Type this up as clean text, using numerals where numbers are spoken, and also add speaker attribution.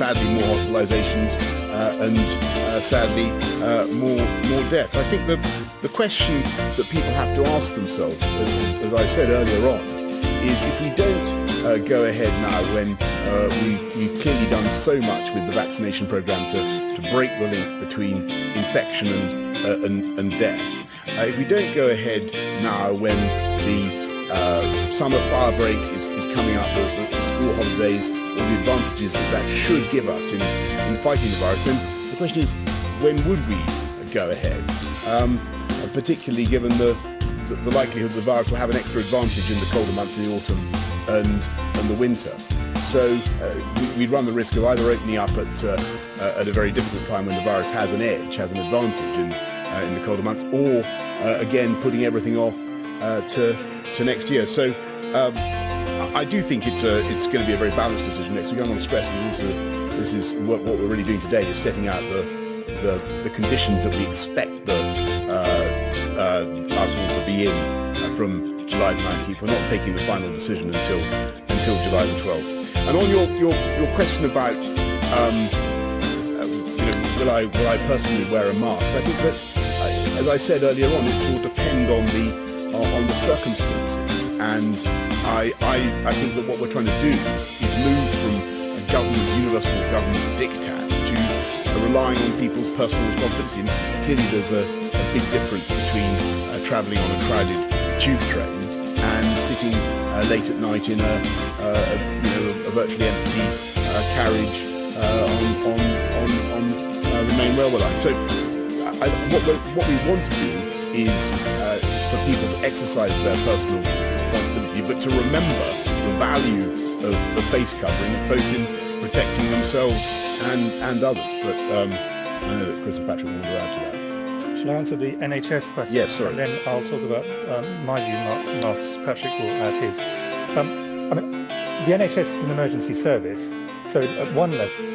Speaker 1: sadly more hospitalisations and sadly more death. I think the question that people have to ask themselves, as I said earlier on, is if we don't go ahead now when we've clearly done so much with the vaccination programme to break the link between infection and death, if we don't go ahead now when the summer fire break is coming up, the school holidays, all the advantages that should give us in fighting the virus, then the question is, when would we go ahead? Particularly given the likelihood the virus will have an extra advantage in the colder months in the autumn and the winter. So we'd run the risk of either opening up at a very difficult time when the virus has an edge, has an advantage in the colder months, or again putting everything off to next year. So I do think it's going to be a very balanced decision next week. I want to stress that this is what we're really doing today, is setting out the conditions that we expect us all to be in from July the 19th. We're not taking the final decision until July the 12th. And on your question about will I personally wear a mask, I think that, as I said earlier on, it will depend on the circumstances, and I think that what we're trying to do is move from a universal government diktat to relying on people's personal responsibility. And clearly there's a big difference between travelling on a crowded tube train and sitting late at night in a virtually empty carriage on the main railway line. So what we want to do is for people to exercise their personal responsibility, but to remember the value of face coverings, both in protecting themselves and others. But I know that Chris and Patrick want to add to that.
Speaker 2: Shall I answer the NHS question?
Speaker 1: Yes, sorry.
Speaker 2: And then I'll talk about my view, Mark's, Patrick will add his. The NHS is an emergency service, so at one level